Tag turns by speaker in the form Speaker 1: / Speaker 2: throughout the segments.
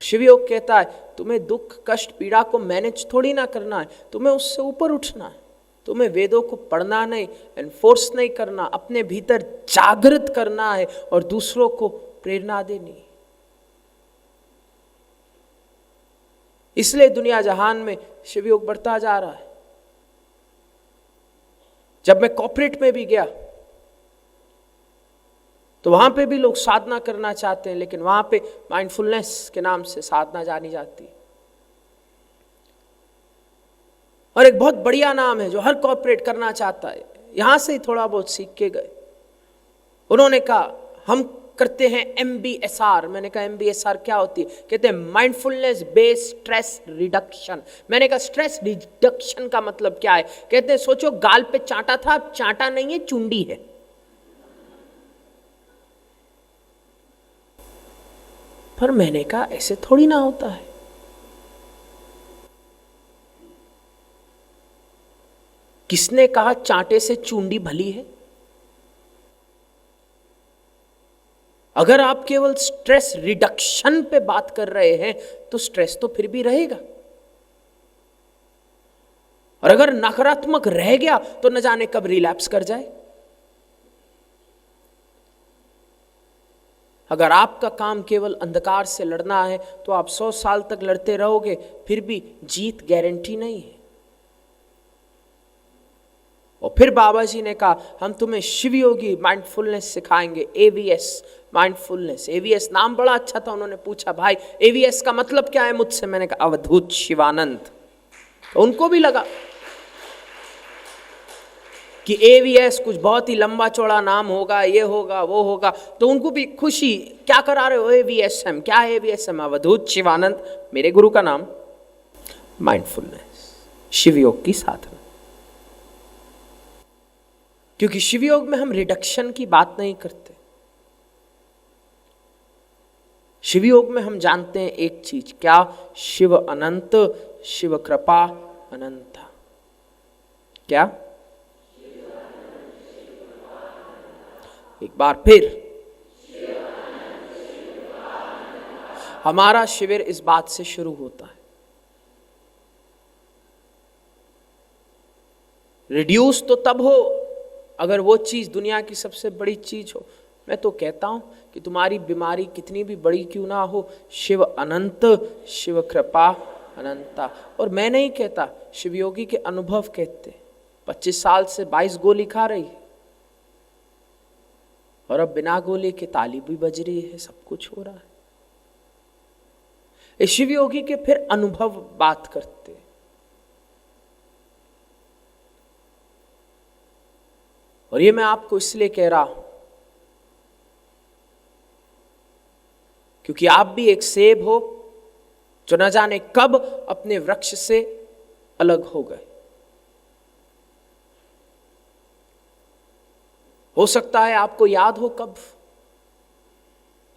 Speaker 1: शिवयोग कहता है तुम्हें दुख कष्ट पीड़ा को मैनेज थोड़ी ना करना है, तुम्हें उससे ऊपर उठना है। तुम्हें वेदों को पढ़ना नहीं, एनफोर्स नहीं करना, अपने भीतर जागृत करना है और दूसरों को प्रेरणा देनी। इसलिए दुनिया जहान में शिवयोग बढ़ता जा रहा है। जब मैं कॉर्पोरेट में भी गया तो वहां पे भी लोग साधना करना चाहते हैं, लेकिन वहां पे माइंडफुलनेस के नाम से साधना जानी जाती है। और एक बहुत बढ़िया नाम है जो हर कॉर्पोरेट करना चाहता है। यहां से ही थोड़ा बहुत सीख के गए। उन्होंने कहा हम करते हैं MBSR। मैंने कहा MBSR क्या होती है? कहते हैं माइंडफुलनेस बेस्ड स्ट्रेस रिडक्शन। मैंने कहा स्ट्रेस रिडक्शन का मतलब क्या है? कहते हैं सोचो गाल पे चांटा था, अब चांटा नहीं है, चुंडी है। पर मैंने कहा ऐसे थोड़ी ना होता है। किसने कहा चांटे से चुंडी भली है? अगर आप केवल स्ट्रेस रिडक्शन पे बात कर रहे हैं तो स्ट्रेस तो फिर भी रहेगा, और अगर नकारात्मक रह गया तो न जाने कब रिलैप्स कर जाए। अगर आपका काम केवल अंधकार से लड़ना है तो आप 100 साल तक लड़ते रहोगे, फिर भी जीत गारंटी नहीं है। और फिर बाबा जी ने कहा हम तुम्हें शिवयोगी माइंडफुलनेस सिखाएंगे, AVS माइंडफुलनेस। AVS नाम बड़ा अच्छा था। उन्होंने पूछा भाई AVS का मतलब क्या है मुझसे? मैंने कहा अवधूत शिवानंद। तो उनको भी लगा कि AVS कुछ बहुत ही लंबा चौड़ा नाम होगा, ये होगा वो होगा, तो उनको भी खुशी। क्या करा रहे हो? AVSM। क्या है AVSM? अवधूत शिवानंद, मेरे गुरु का नाम। माइंडफुलनेस, शिवयोग की साधना। क्योंकि शिवयोग में हम रिडक्शन की बात नहीं करते। शिवयोग में हम जानते हैं एक चीज, क्या? शिव अनंत, शिव कृपा अनंता। क्या? एक बार फिर, हमारा शिविर इस बात से शुरू होता है। रिड्यूस तो तब हो अगर वो चीज दुनिया की सबसे बड़ी चीज हो। मैं तो कहता हूं कि तुम्हारी बीमारी कितनी भी बड़ी क्यों ना हो, शिव अनंत, शिव कृपा अनंता। और मैं नहीं कहता, शिवयोगी के अनुभव कहते। 25 साल से 22 गोली खा रही है और अब बिना गोली के ताली भी बज रही है, सब कुछ हो रहा है। इस शिवयोगी के फिर अनुभव बात करते। और ये मैं आपको इसलिए कह रहा हूं क्योंकि आप भी एक सेब हो जो न जाने कब अपने वृक्ष से अलग हो गए। हो सकता है आपको याद हो कब।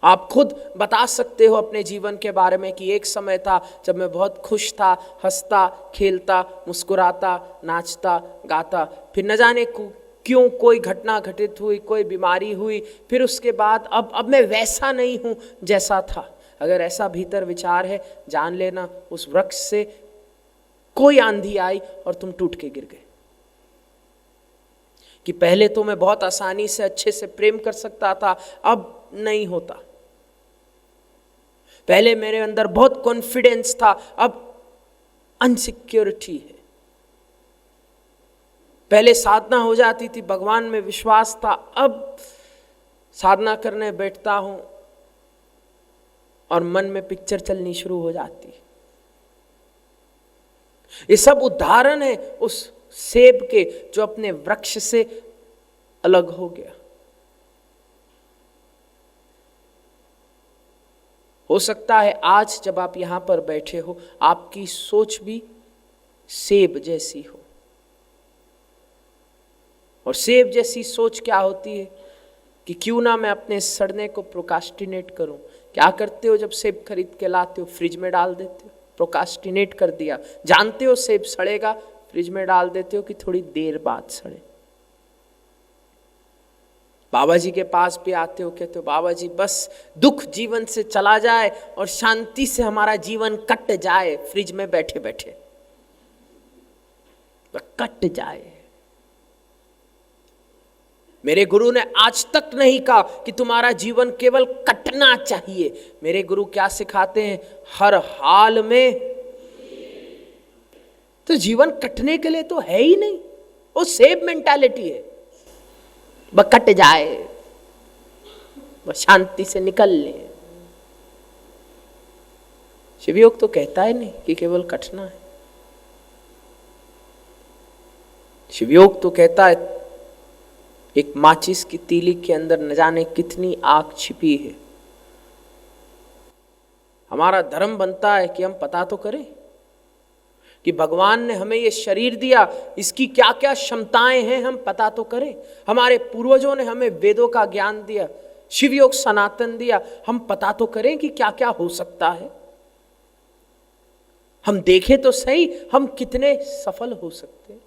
Speaker 1: आप खुद बता सकते हो अपने जीवन के बारे में कि एक समय था जब मैं बहुत खुश था, हंसता खेलता मुस्कुराता नाचता गाता, फिर न जाने क्यों कोई घटना घटित हुई, कोई बीमारी हुई, फिर उसके बाद अब मैं वैसा नहीं हूं जैसा था। अगर ऐसा भीतर विचार है, जान लेना उस वृक्ष से कोई आंधी आई और तुम टूट के गिर गए। कि पहले तो मैं बहुत आसानी से अच्छे से प्रेम कर सकता था, अब नहीं होता। पहले मेरे अंदर बहुत कॉन्फिडेंस था, अब अनसिक्योरिटी है। पहले साधना हो जाती थी, भगवान में विश्वास था, अब साधना करने बैठता हूं और मन में पिक्चर चलनी शुरू हो जाती। ये सब उदाहरण है उस सेब के जो अपने वृक्ष से अलग हो गया। हो सकता है आज जब आप यहां पर बैठे हो आपकी सोच भी सेब जैसी हो। और सेब जैसी सोच क्या होती है कि क्यों ना मैं अपने सड़ने को प्रोकास्टिनेट करूं। क्या करते हो जब सेब खरीद के लाते हो? फ्रिज में डाल देते हो, प्रोकास्टिनेट कर दिया। जानते हो सेब सड़ेगा, फ्रिज में डाल देते हो कि थोड़ी देर बाद सड़े। बाबा जी के पास भी आते हो, कहते हो बाबा जी बस दुख जीवन से चला जाए और शांति से हमारा जीवन कट जाए, फ्रिज में बैठे बैठे कट जाए। मेरे गुरु ने आज तक नहीं कहा कि तुम्हारा जीवन केवल कटना चाहिए। मेरे गुरु क्या सिखाते हैं? हर हाल में। तो जीवन कटने के लिए तो है ही नहीं, वो सेव मेंटालिटी है, बस कट जाए, बस शांति से निकल ले। शिवयोग तो कहता है नहीं कि केवल कटना है। शिवयोग तो कहता है एक माचिस की तीली के अंदर न जाने कितनी आग छिपी है। हमारा धर्म बनता है कि हम पता तो करें कि भगवान ने हमें ये शरीर दिया, इसकी क्या क्या क्षमताएं हैं, हम पता तो करें। हमारे पूर्वजों ने हमें वेदों का ज्ञान दिया, शिवयोग सनातन दिया, हम पता तो करें कि क्या क्या हो सकता है। हम देखें तो सही हम कितने सफल हो सकते हैं।